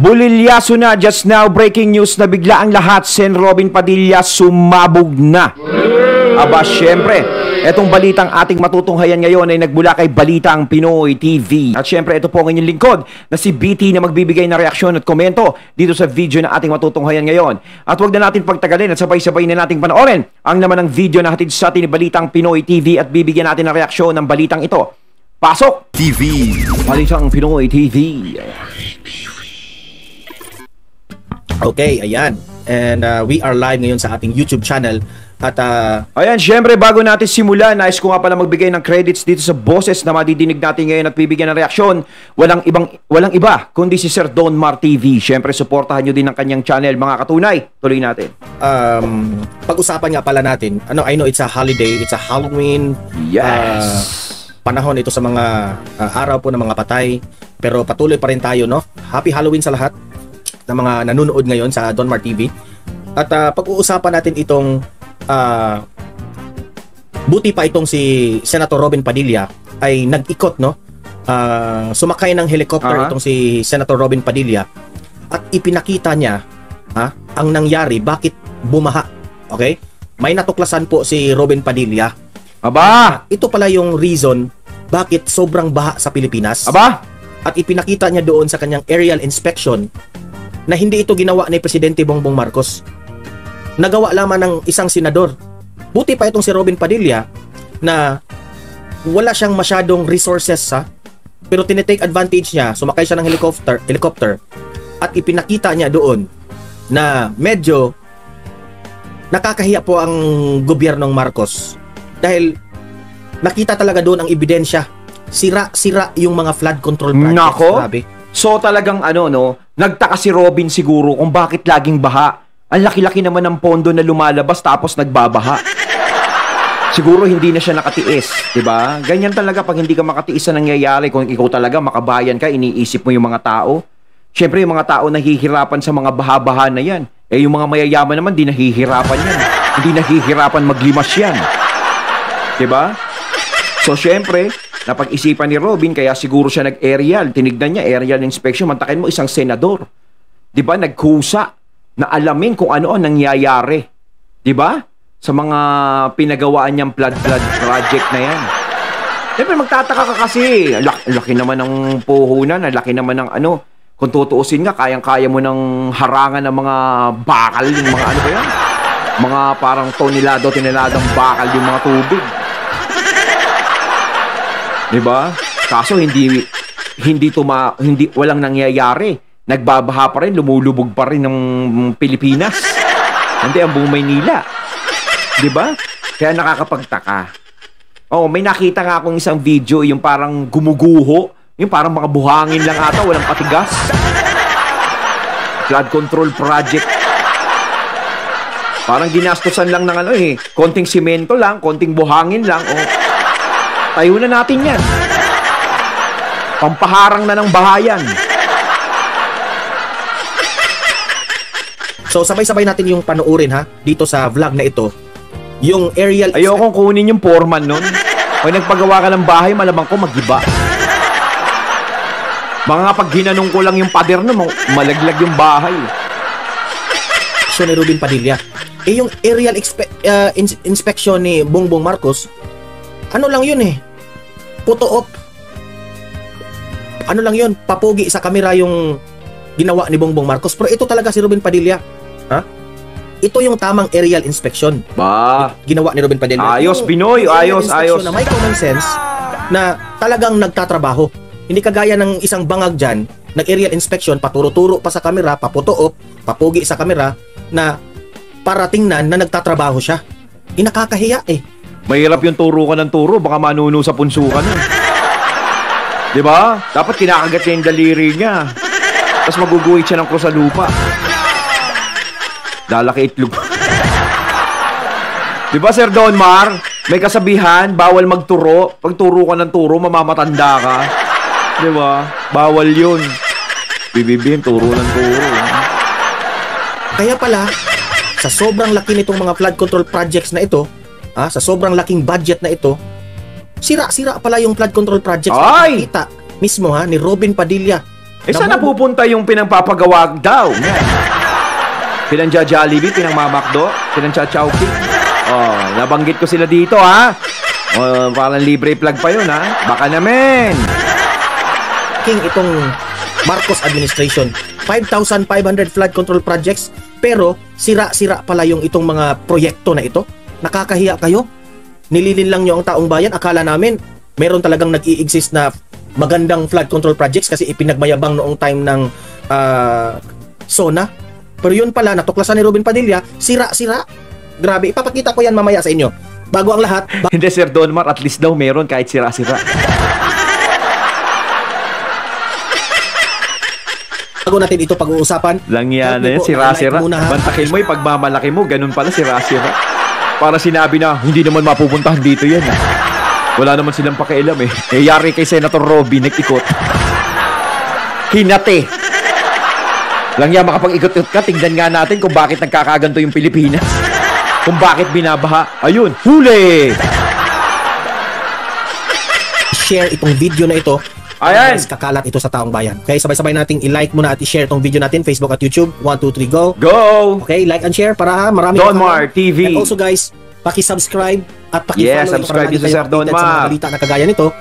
Bulilyaso na, just now, breaking news na bigla ang lahat. Sen Robin Padilla sumabog na. Aba, syempre, etong balitang ating matutunghayan ngayon ay nagbula kay Balitang Pinoy TV. At syempre, ito po ang inyong lingkod na si BT na magbibigay ng reaksyon at komento dito sa video na ating matutunghayan ngayon. At huwag na natin pagtagalin at sabay-sabay na nating panoorin ang naman ng video na hatid sa atin ni Balitang Pinoy TV at bibigyan natin ng reaksyon ng balitang ito. Pasok! TV Balitang Pinoy TV. Okay, ayan. And we are live ngayon sa ating YouTube channel. At ayan, syempre bago natin simulan, nais ko nga pala magbigay ng credits dito sa boses na madidinig natin ngayon at bibigyan ng reaksyon. Walang iba kundi si Sir Don Mar TV. Syempre suportahan nyo din ang kanyang channel, mga katunay. Tuloy natin. Pag-usapan nga pala natin, I know it's a holiday, it's a Halloween. Yes. Panahon ito sa mga araw po ng mga patay. Pero patuloy pa rin tayo, no? Happy Halloween sa lahat ng mga nanonood ngayon sa Don Mar TV. At pag-uusapan natin itong buti pa itong si Senator Robin Padilla ay nag-ikot, no? Sumakay ng helicopter itong si Senator Robin Padilla at ipinakita niya ang nangyari, bakit bumaha. Okay? May natuklasan po si Robin Padilla. Aba! Ito pala yung reason bakit sobrang baha sa Pilipinas. Aba! At ipinakita niya doon sa kanyang aerial inspection na hindi ito ginawa ni Presidente Bongbong Marcos. Nagawa lamang ng isang senador. Buti pa itong si Robin Padilla na wala siyang masyadong resources, pero tinitake advantage niya, sumakay siya ng helicopter at ipinakita niya doon na medyo nakakahiya po ang gobyernong Marcos dahil nakita talaga doon ang ebidensya. Sira-sira yung mga flood control projects. Nako. Grabe. So talagang nagtaka si Robin siguro kung bakit laging baha. Ang laki-laki naman ng pondo na lumalabas tapos nagbabaha. Siguro hindi na siya nakatiis, 'di ba? Ganyan talaga pag hindi ka makatiis sa nangyayari, kung ikaw talaga makabayan ka, iniisip mo yung mga tao. Syempre yung mga tao nahihirapan sa mga baha-baha na 'yan. Eh yung mga mayayaman naman di nahihirapan 'yan. Hindi nahihirapan maglimas 'yan. 'Di ba? So syempre, napag-isipan ni Robin kaya siguro siya nag-aerial. Tinignan niya aerial inspection, mantakin mo isang senador. 'Di ba? Nagkusa na alamin kung ano ang nangyayari. 'Di ba? Sa mga pinagawaan niyang flood project na 'yan. Siyempre magtataka ka kasi, laki naman ng puhunan, laki naman ng kung tutuusin nga, kayang-kaya mo ng harangan ng mga bakal, yung mga ba 'yan? Mga parang toneladang bakal yung mga tubig. 'Di ba? Kaso hindi walang nangyayari. Nagbabaha pa rin, lumulubog pa rin ng Pilipinas. Hindi ang buong Maynila. 'Di ba? Kaya nakakapagtaka. Oh, may nakita nga akong isang video, yung parang gumuguho, yung parang mga buhangin lang ata, walang patigas. Flood control project. Parang ginastosan lang ng konting simento lang, konting buhangin lang. Oh, tayo na natin 'yan. Pampaharang na ng bahayan. So sabay-sabay natin yung panoorin dito sa vlog na ito. Yung aerial... Ayokong kunin yung foreman nun. Pag nagpagawa ka ng bahay, malamang ko magiba. Mga pag ginanong ko lang yung pader nun, malaglag yung bahay. So ni Robin Padilla. Yung aerial inspection ni Bongbong Marcos, ano lang yun photo op. Ano lang yun, papugi sa kamera yung ginawa ni Bongbong Marcos. Pero ito talaga si Robin Padilla. Ito yung tamang aerial inspection. Ginawa ni Robin Padilla. Ayos, Pinoy. Ayos. Na may common sense na talagang nagtatrabaho. Hindi kagaya ng isang bangag dyan, nag-aerial inspection, paturo-turo pa sa kamera, paputo-op, papugi sa kamera, na para tingnan na nagtatrabaho siya. Nakakahiya Mahirap yung turo ka ng turo, baka manuno sa punsukan. Di ba? Dapat kinakagat niya yung daliri niya. Tapos maguguhit siya ng krus sa lupa. Lalaki itlog. Di ba, Sir Don Mar? May kasabihan, bawal magturo. Pag turo ka ng turo, mamamatanda ka. Di ba? Bawal yun. Bibibim, turo ng turo. Kaya pala, sa sobrang laki nitong mga flood control projects na ito, sa sobrang laking budget na ito, sira-sira pala yung flood control projects. Ay! Kita mismo ni Robin Padilla Saan napupunta yung pinangpapagawa daw? Pinangja Jollibee, pinangmamakdo, pinangcha Chowking. Oh, nabanggit ko sila dito, ha? Oh, parang libre plug pa yun, ha? Baka naman. Itong Marcos administration, 5,500 flood control projects, pero sira-sira pala yung itong mga proyekto na ito. Nakakahiya kayo. Nililin lang nyo ang taong bayan. Akala namin meron talagang nag-i-exist na magandang flood control projects kasi ipinagmayabang noong time ng SONA. Pero yun pala, natuklasan ni Robin Padilla, sira-sira. Grabe, ipapakita ko yan mamaya sa inyo. Bago ang lahat... Hindi, Sir Donmar, at least daw meron kahit sira-sira. Bago natin ito pag-uusapan... Lang yan, sira-sira. Bantakin mo, pagmamalaki mo, ganun pala, sira-sira. Para sinabi na, hindi naman mapupuntahan dito yan. Wala naman silang pakialam eh. Yari kay Senator Robin, nag-ikot. Hinati. Lang yan, makapag-ikot-ikot ka, tignan nga natin kung bakit nagkakaganto yung Pilipinas. Kung bakit binabaha. Ayun, huli! Share itong video na ito. Ayan! Guys, kakalat ito sa taong bayan. Okay, sabay-sabay nating i-like muna at i-share itong video natin, Facebook at YouTube. 1, 2, 3, go! Go! Okay, like and share para marami Donmar TV. And also guys, paki-subscribe at paki-follow subscribe para sa Sir Donmar. sa mga balita na kagaya nito.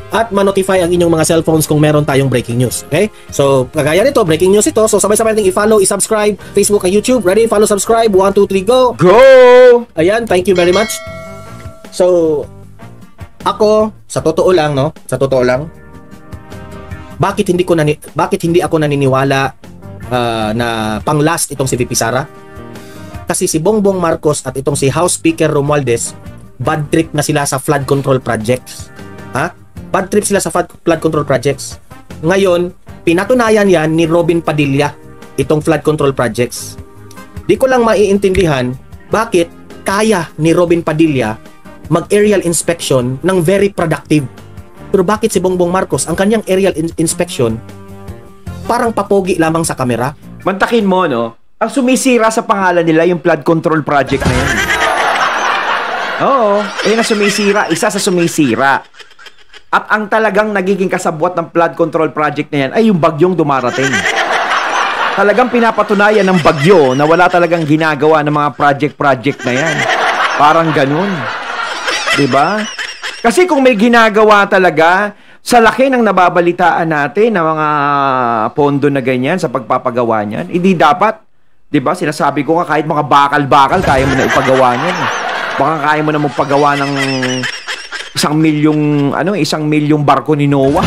At ma-notify ang inyong mga cellphones kung meron tayong breaking news. Okay? So, kagaya nito, breaking news ito. So, sabay-sabay natin i-follow, i-subscribe, Facebook at YouTube. Ready? Follow, subscribe. 1, 2, 3, go! Go! Ayan, thank you very much. So, ako, sa totoo lang, no? Sa totoo lang, bakit hindi ako naniniwala na pang-last itong si VP Sara? Kasi si Bongbong Marcos at itong si House Speaker Romualdez, bad trip na sila sa flood control projects. Ha? Bad trip sila sa flood control projects. Ngayon, pinatunayan yan ni Robin Padilla, itong flood control projects. Di ko lang maiintindihan bakit kaya ni Robin Padilla mag-aerial inspection ng very productive. Pero bakit si Bongbong Marcos, ang kanyang aerial inspection, parang papogi lamang sa kamera? Mantakin mo, no? Ang sumisira sa pangalan nila yung flood control project na yan. Oo, ayun ang sumisira. Isa sa sumisira. At ang talagang nagiging kasabwat ng flood control project na yan ay yung bagyong dumarating. Talagang pinapatunayan ng bagyo na wala talagang ginagawa ng mga project na yan. Parang ganun. Diba? Kasi kung may ginagawa talaga, sa laki ng nababalitaan natin na mga pondo na ganyan sa pagpapagawa niyan, hindi dapat, diba? Sinasabi ko nga kahit mga bakal-bakal, kaya mo na ipagawa niyan. Baka kaya mo na magpagawa ng 1 milyong barko ni Noah.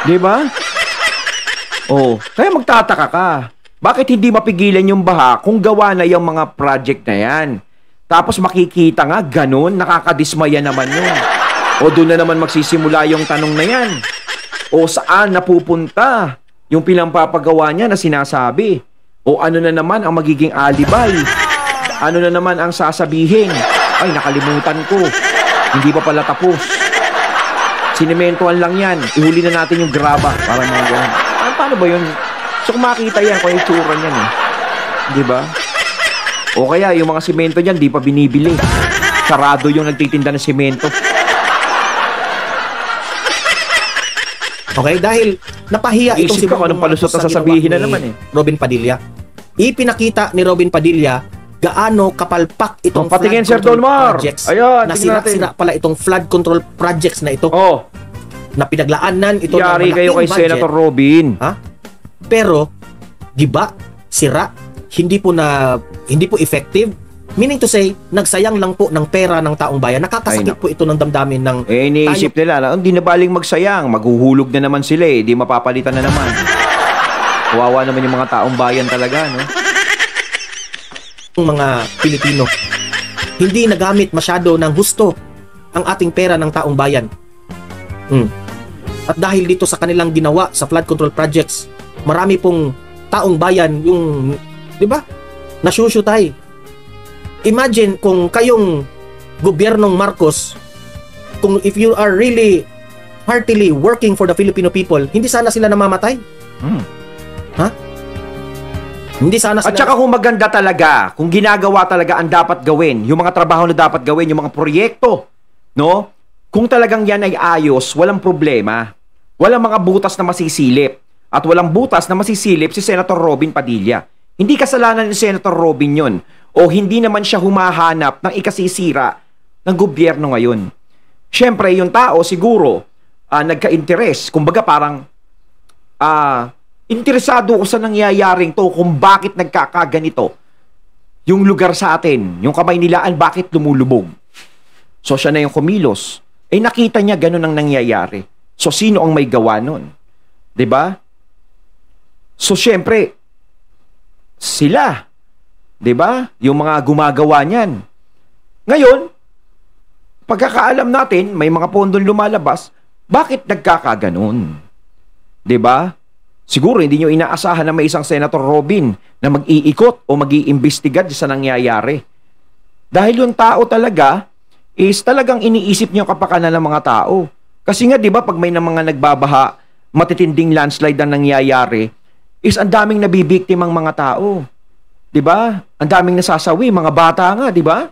'Di ba? Oh, kaya magtataka ka. Bakit hindi mapigilan yung baha kung gawa na yung mga project na 'yan? Tapos makikita nga ganun, nakakadismaya naman 'yun. O doon na naman magsisimula yung tanong na 'yan. O saan napupunta yung pinampapagawa niya na sinasabi? O ano na naman ang magiging alibay? Ano na naman ang sasabihin? Ay, nakalimutan ko. Hindi pa pala tapos. Sinementohan lang yan. Ihuli na natin yung graba. Para mga ganun. Paano ba yun? So, kung makita yan, kung yung tsura niyan, eh. Di ba? O kaya, yung mga simento niyan, di pa binibili. Sarado yung nagtitinda ng simento. Okay, dahil napahiya itong si Bongbong Marcos sa sasabihin na naman, eh. Robin Padilla. Ipinakita ni Robin Padilla gaano kapalpak itong patingin, flood Sir control Donmar. projects. Ayun, nasira pala itong flood control projects na ito. Oh. Na pinaglaanan ito ng Yari malaking kayo kay budget. Senator Robin. Ha? Pero, di ba, sira, hindi po effective. Meaning to say, nagsayang lang po ng pera ng taong bayan. Nakakasakit po ito ng damdamin ng... Iniisip nila, hindi na baling magsayang. Maghuhulog na naman sila eh. Di mapapalitan na naman. Kawawa naman yung mga taong bayan talaga, no? Mga Pilipino, hindi nagamit masyado ng husto ang ating pera ng taong bayan. At dahil dito sa kanilang ginawa sa flood control projects, marami pong taong bayan yung, di ba, nasyusyutay. Imagine kung kayong gobyernong Marcos, if you are really heartily working for the Filipino people, hindi sana sila namamatay. Ha? Hindi sana sila... At saka kung maganda talaga, kung ginagawa talaga ang dapat gawin, yung mga trabaho na dapat gawin, yung mga proyekto, no? Kung talagang yan ay ayos, walang problema. Walang mga butas na masisilip. At walang butas na masisilip si Senator Robin Padilla. Hindi kasalanan ni Senator Robin yon. O hindi naman siya humahanap ng ikasisira ng gobyerno ngayon. Siyempre, yung tao siguro nagka-interes. Kumbaga parang interesado ko sa nangyayaring to kung bakit nagkakaganito yung lugar sa atin, yung Kamaynilaan, bakit lumulubog. So siya na yung kumilos. Nakita niya ganun ang nangyayari. So sino ang may gawa nun? 'Di ba? So syempre sila, 'di ba? Yung mga gumagawa niyan. Ngayon, pagkakaalam natin, may mga pondong lumalabas, bakit nagkakaganon? 'Di ba? Siguro hindi nyo inaasahan na may isang Senator Robin na mag-iikot o mag-iimbestiga sa nangyayari. Dahil yung tao talaga is talagang iniisip niyo kapakanan ng mga tao. Kasi nga 'di ba pag may mga nagbabaha, matitinding landslide ang nangyayari, is ang daming nabibiktimang mga tao. 'Di ba? Ang daming nasasawi, mga bata nga, 'di ba?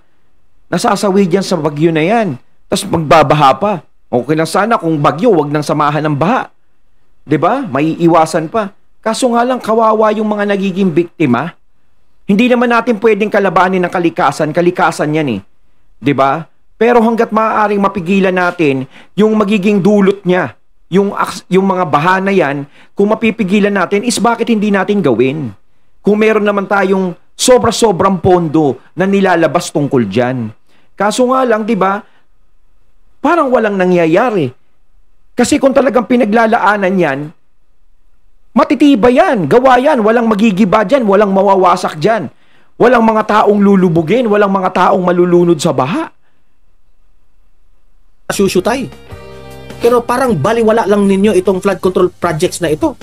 Nasasawi diyan sa bagyo na 'yan. Tapos magbabaha pa. Okay lang sana kung bagyo, wag nang samahan ng baha. 'Di ba? Maiiwasan pa. Kaso nga lang kawawa yung mga nagiging biktima. Hindi naman natin pwedeng kalabanin ng kalikasan. Kalikasan 'yan eh. 'Di ba? Pero hangga't maaaring mapigilan natin yung magiging dulot niya, yung mga baha na 'yan, kung mapipigilan natin is bakit hindi natin gawin? Kung meron naman tayong sobra-sobrang pondo na nilalabas tungkol diyan. Kaso nga lang, 'di ba? Parang walang nangyayari. Kasi kung talagang pinaglalaanan yan, matitibay yan, gawa yan, walang magigiba dyan, walang mawawasak dyan, walang mga taong lulubugin, walang mga taong malulunod sa baha. Susyutay. Pero parang baliwala lang ninyo itong flood control projects na ito.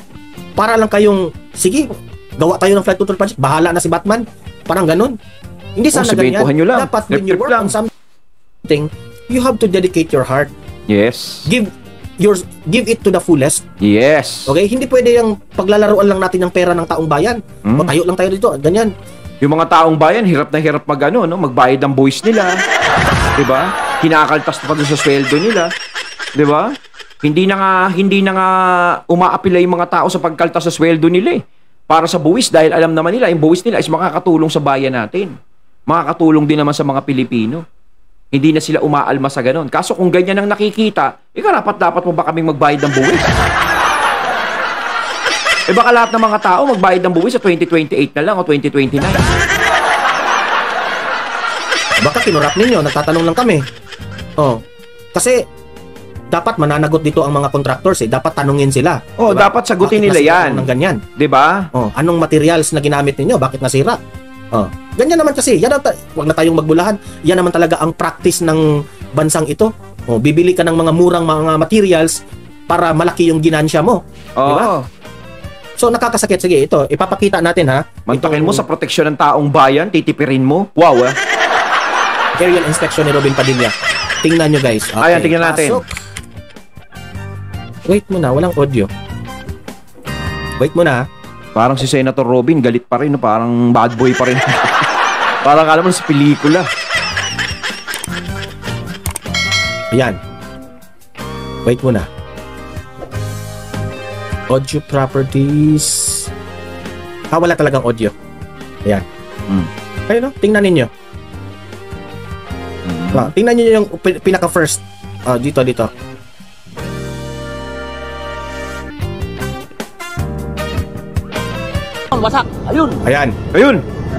Para lang kayong, sige, gawa tayo ng flood control project, bahala na si Batman. Parang ganun. Hindi sana ganyan. Dapat when you work on something, you have to dedicate your heart. Yes. Give it to the fullest. Yes. Okay? Hindi pwede yung paglalaruan lang natin ng pera ng taong bayan. O tayo lang tayo dito. Ganyan. Yung mga taong bayan, hirap na hirap magbayad ng buwis nila. 'Di ba? Kinakaltas pa doon sa sweldo nila. 'Di ba? Hindi na nga umaapila yung mga tao sa pagkaltas sa sweldo nila para sa buwis dahil alam naman nila yung buwis nila is makakatulong sa bayan natin. Makakatulong din naman sa mga Pilipino. Hindi na sila umaalma sa ganon. Kaso kung ganyan ang nakikita, dapat mo ba kaming magbayad ng buwis? Baka lahat ng mga tao magbayad ng buwis sa 2028 na lang o 2029. Baka kinurap ninyo, nagtatanong lang kami. Kasi dapat mananagot dito ang mga contractors Dapat tanungin sila. Diba? Dapat sagutin nila yan. Ng ganyan. 'Di ba? Anong materials na ginamit ninyo? Bakit nasira? Ganyan naman kasi. Wag na tayong magbulahan. Yan naman talaga ang practice ng bansang ito. Bibili ka ng mga murang mga materials para malaki yung ginansya mo. Diba? So nakakasakit. Sige, ito. Ipapakita natin ha. Mantakin mo sa proteksyon ng taong bayan, titipirin mo. Wow, Aerial inspection ni Robin Padilla. Tingnan nyo guys. Okay, ayan, tingnan natin. Wait muna, walang audio. Wait muna. Parang si Senator Robin, galit pa rin. Parang bad boy pa rin. Parang alam mo sa pelikula. Ayan. Wait muna. Audio properties. Wala talagang audio. Ayan. Ayun tingnan ninyo. Tingnan nyo yung pinaka-first. Dito. Wasak. Ayun.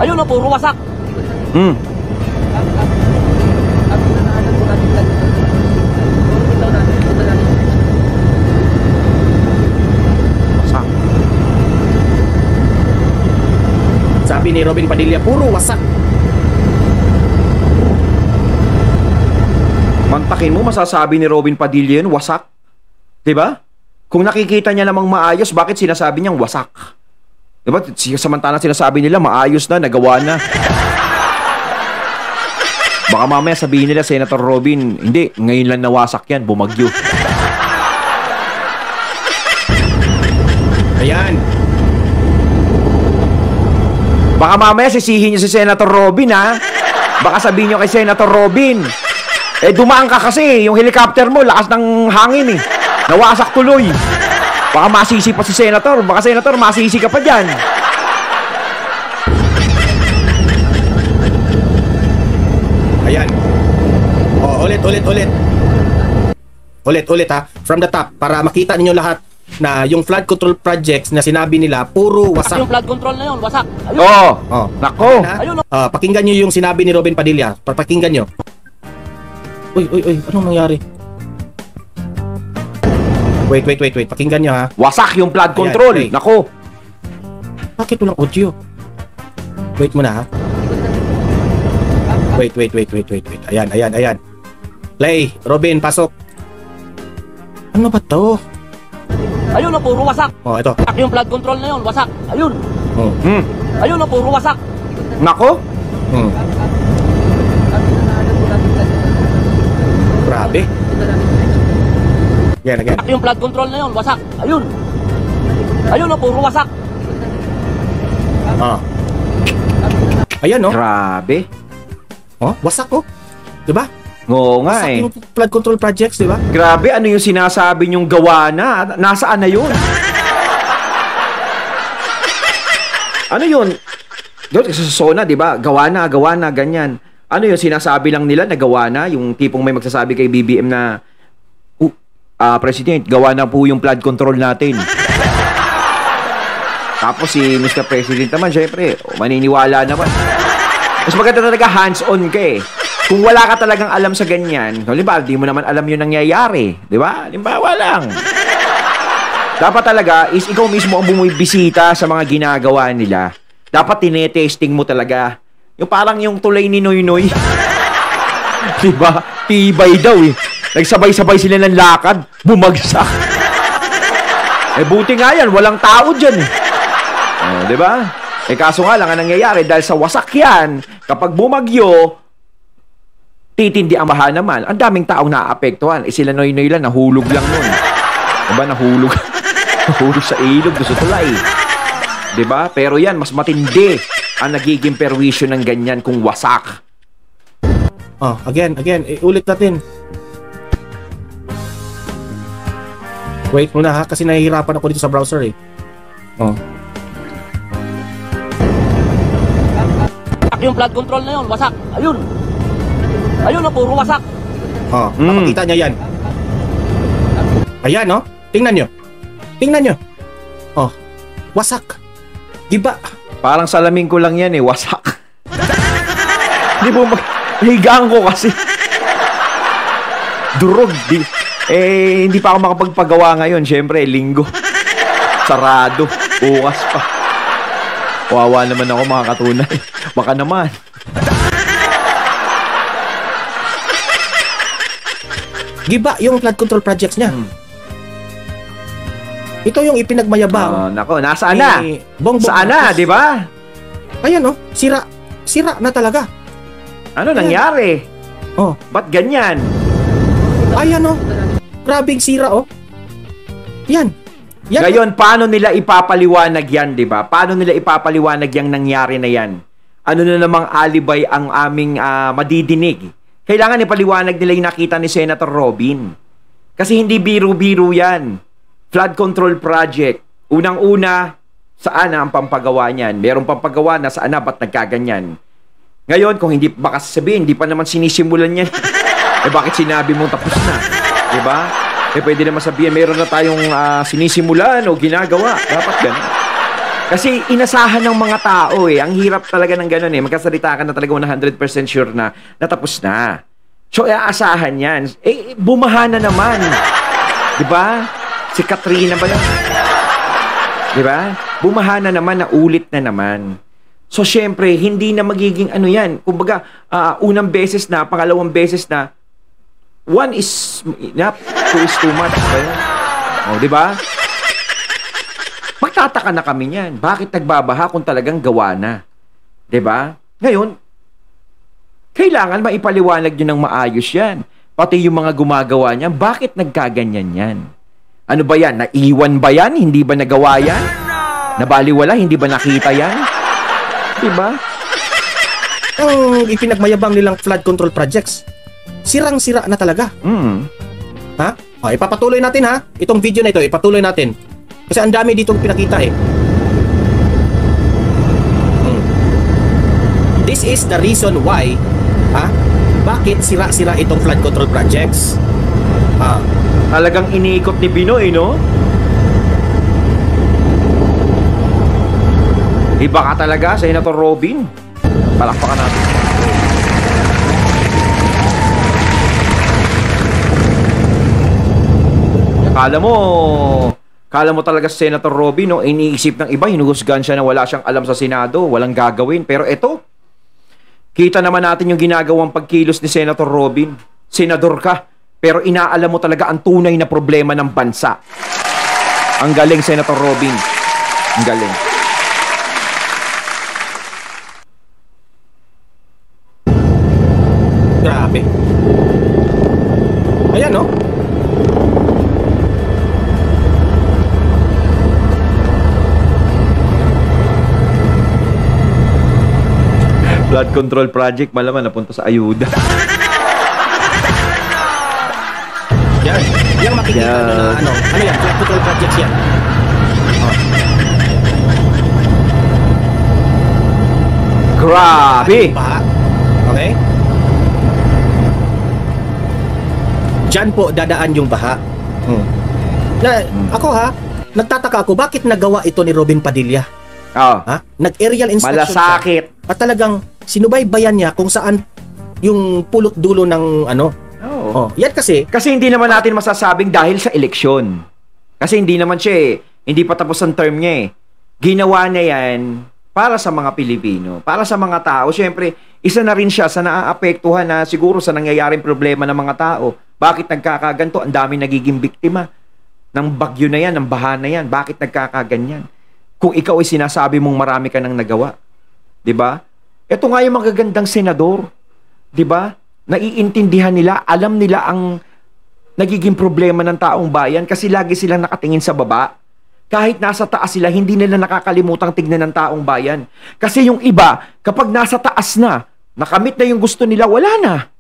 Ayun na, puro wasak. Wasak. Sabi ni Robin Padilla, puro wasak. Mantakin mo, masasabi ni Robin Padilla yun, wasak. 'Di ba? Kung nakikita niya namang maayos, bakit sinasabi niyang wasak? Diba? Samantala sinasabi nila, maayos na, nagawa na. Baka mamaya sabihin nila, Senator Robin, hindi, ngayon lang nawasak yan, bumagyo. Ayan. Baka mamaya sisihin niyo si Senator Robin, ha? Baka sabihin niyo kay Senator Robin, dumaan ka kasi, yung helicopter mo, lakas ng hangin, Nawasak tuloy. Baka masisi pa si Senator. Baka Senator, masisi ka pa dyan. Ayan. Oh, ulit. Ulit ha. From the top para makita ninyo lahat na yung flood control projects na sinabi nila puro wasak. Yung flood control na yun, wasak. Ayun. Oh. Nako. Ayun. Pakinggan nyo yung sinabi ni Robin Padilla. Pakinggan nyo. Uy. Anong nangyari? Wait. Pakinggan nyo ha. Wasak yung flood control. Ayan, Nako. Bakit walang audio? Wait muna ha. Wait. Ayan. Play. Robin, pasok. Ano ba to? Ayun na, puro wasak. Oh, ito. Yung flood control na yun, wasak. Ayun. Ayun na, puro wasak. Nako. Grabe. Again. Yung flood control na yun, wasak. Ayun. Ayun na, puro wasak. Ayan, oh. Grabe. Oh, wasak, oh. Diba? Oo nga Wasak eh. yung flood control projects, diba? Grabe, ano yung sinasabi nyong gawa na? Nasaan na yun? Ano yun? Doon sa Sona, di ba? Gawa na, ganyan. Ano yung sinasabi lang nila na gawa na? Yung tipong may magsasabi kay BBM na, President, gawa na po yung flood control natin. Tapos si Mr. President naman, syempre, maniniwala naman. Mas maganda talaga hands-on ka eh. Kung wala ka talagang alam sa ganyan, halimbawa, di mo naman alam yung nangyayari. Di ba? Halimbawa lang. Dapat talaga is ikaw mismo ang bumibisita sa mga ginagawa nila. Dapat tinetesting mo talaga. Yung parang yung tulay ni Noy Noy. Di ba? Tibay daw eh. Nagsabay-sabay sila ng lakad. Bumagsak. Buti nga yan. Walang tao dyan eh. Di ba? Kaso nga lang ang nangyayari dahil sa wasak yan, kapag bumagyo, titindi ang baha naman. Ang daming taong naapektuhan. Sila Noy Noy lang, nahulog lang nun. Diba? Nahulog. Nahulog sa ilog, gusto tulay. Diba? Pero yan, mas matindi ang nagiging perwisyo ng ganyan kung wasak. Again. Ulit natin. Wait muna ha, kasi nahihirapan ako dito sa browser eh. Yung flood control na yun, wasak. Ayun. Ayun na, puro wasak. Makikita niya yan. Ayan, no? Tingnan nyo. Wasak. Diba? Parang salamin ko lang yan eh, wasak. Hindi mo higaan ko kasi. Durog. Hindi pa ako makapagpagawa ngayon. Siyempre, linggo. Sarado. Bukas pa. Wawa naman ako mga katunay. Baka naman. Giba yung flood control projects niya. Ito yung ipinagmayabang. Nako, nasaan na? Bongbong Saan na, di ba? Ayan, oh. Sira na talaga. Ano nangyari? Ba't ganyan? Ayan, oh. Grabing sira, oh. Yan. Ngayon, paano nila ipapaliwanag yan, di ba? Paano nila ipapaliwanag yung nangyari na yan? Ano na namang alibay ang aming madidinig? Kailangan ipaliwanag nila yung nakita ni Senator Robin. Kasi hindi biro-biro yan. Flood control project. Unang-una, saan na ang pampagawa niyan? Merong pampagawa na saan na, ba't nagkaganyan? Ngayon, kung hindi, baka sabihin, hindi pa naman sinisimulan yan. Bakit sinabi mo tapos na? Diba? Pwede naman sabihin, meron na tayong sinisimulan o ginagawa. Dapat ganun. Kasi inasahan ng mga tao eh. Ang hirap talaga ng ganun eh. Magkasalita ka na talaga 100% sure na natapos na. So, aasahan yan. Bumaha na naman. Diba? Si Katrina ba yun? Diba? Bumaha na naman, naulit na naman. So, syempre, hindi na magiging ano yan. Kumbaga, unang beses na, pangalawang beses na, one is enough, two is too much. Diba? Magtataka na kami niyan. Bakit nagbabaha kung talagang gawa na? Diba? Ngayon, kailangan maipaliwanag nyo ng maayos yan. Pati yung mga gumagawa niyan, bakit nagkaganyan yan? Ano ba yan? Naiwan ba yan? Hindi ba nagawa yan? Nabaliwala? Hindi ba nakita yan? Diba? Ang ipinagmayabang nilang flood control projects, sirang-sira na talaga. Ha? Ipapatuloy natin ha. Itong video na ito, ipatuloy natin. Kasi ang dami ditong pinakita eh. This is the reason why, bakit sira-sira itong flood control projects. Talagang iniikot ni Binoy, no? Iba ka talaga, Senator Robin. Palakpakan natin. Kala mo talaga si Senator Robin, no? Iniisip ng iba, hinuhusgan siya na wala siyang alam sa Senado, walang gagawin. Pero eto, kita naman natin yung ginagawang pagkilos ni Senator Robin. Senador ka, pero inaalam mo talaga ang tunay na problema ng bansa. Ang galing, Senator Robin. Ang galing. Grabe. Ayan, no? Flood control project, malaman napunta sa ayuda. Yan. Yang makikita Yan. nyo na ano yan, flood control projects yan. Grabe! Baha. Okay? Diyan po dadaan yung baha. Ako nagtataka ako bakit nagawa ito ni Robin Padilla. Nag-aerial inspection Malasakit. siya. At talagang sinubaybayan niya kung saan yung pulot dulo ng ano. Yan kasi Kasi hindi naman natin masasabing dahil sa eleksyon. Kasi hindi naman siya hindi pa tapos ang term niya Ginawa niya yan para sa mga Pilipino, para sa mga tao. Siyempre, isa na rin siya sa naaapektuhan na siguro sa nangyayaring problema ng mga tao. Bakit nagkakaganto? Ang dami nagiging biktima ng bagyo na yan, ng baha na yan. Bakit nagkakaganyan? Kung ikaw ay sinasabi mong marami ka nang nagawa. 'Di ba? Ito nga yung magagandang senador. 'Di ba? Naiintindihan nila, alam nila ang nagiging problema ng taong bayan kasi lagi silang nakatingin sa baba. Kahit nasa taas sila, hindi nila nakakalimutang tignan ng taong bayan. Kasi yung iba, kapag nasa taas na, nakamit na yung gusto nila, wala na.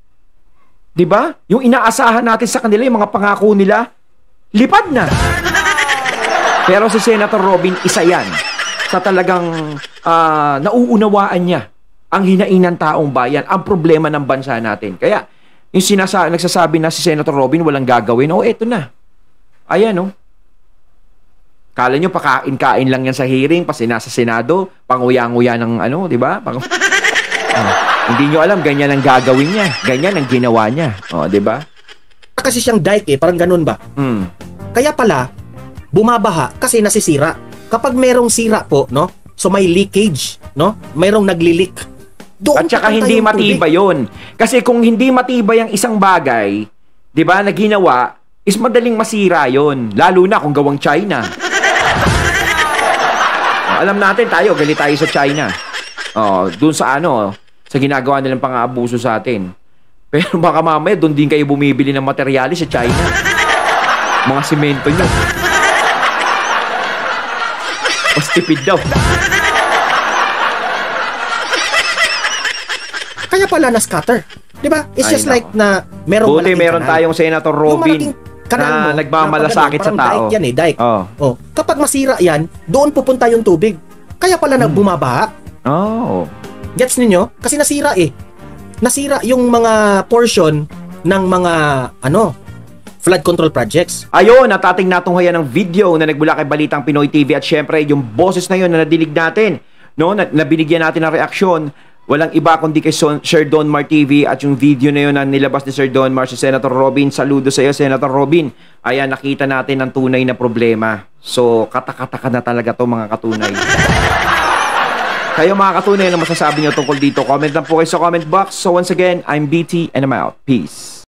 'Di ba? Yung inaasahan natin sa kanila, yung mga pangako nila, lipad na. Pero si Senator Robin, isa yan sa talagang nauunawaan niya ang hinaing ng taong bayan, ang problema ng bansa natin. Kaya, yung nagsasabi na si Senator Robin walang gagawin, eto na. Ayan, Kala nyo, pakain-kain lang yan sa hearing, kasi nasa Senado, panguya-nguya ng di ba? Hindi nyo alam, ganyan ang gagawin niya. Ganyan ang ginawa niya. Di ba? kasi siyang dike parang ganun ba? Kaya pala bumabaha kasi nasisira. Kapag merong sira po, no? So may leakage, no? Mayroong nagli-leak. At saka hindi matibay yun. Kasi kung hindi matibay ang isang bagay, di ba, na ginawa, is madaling masira yun. Lalo na kung gawang China. Alam natin tayo, galit tayo sa China. Dun sa sa ginagawa nilang pang-aabuso sa atin. Pero baka mamaya, dun din kayo bumibili ng materyales sa China. Mga simento nyo. Mas tipid daw. Kaya pala na-scatter. Diba? It's just like na merong buti meron tayong Senator Robin na nagmamalasakit sa tao. Dike yan dike. Kapag masira yan, doon pupunta yung tubig. Kaya pala nagbumabaha. Gets ninyo? Kasi nasira Nasira yung mga portion ng mga flood control projects. Ayun, natating natunghayan ng video na nagbula kay Balitang Pinoy TV at syempre yung boses na yun na nadilig natin, no? Na binigyan natin ng reaksyon. Walang iba kundi kay Sir Donmar TV at yung video na yun na nilabas ni Sir Donmar si Senator Robin. Saludo sa iyo, Senator Robin. Ayan, nakita natin ang tunay na problema. So, katakataka na talaga to mga katunay. Kayo mga katunay, ano masasabi nyo tungkol dito? Comment lang po kayo sa comment box. So once again, I'm BT and I'm out. Peace.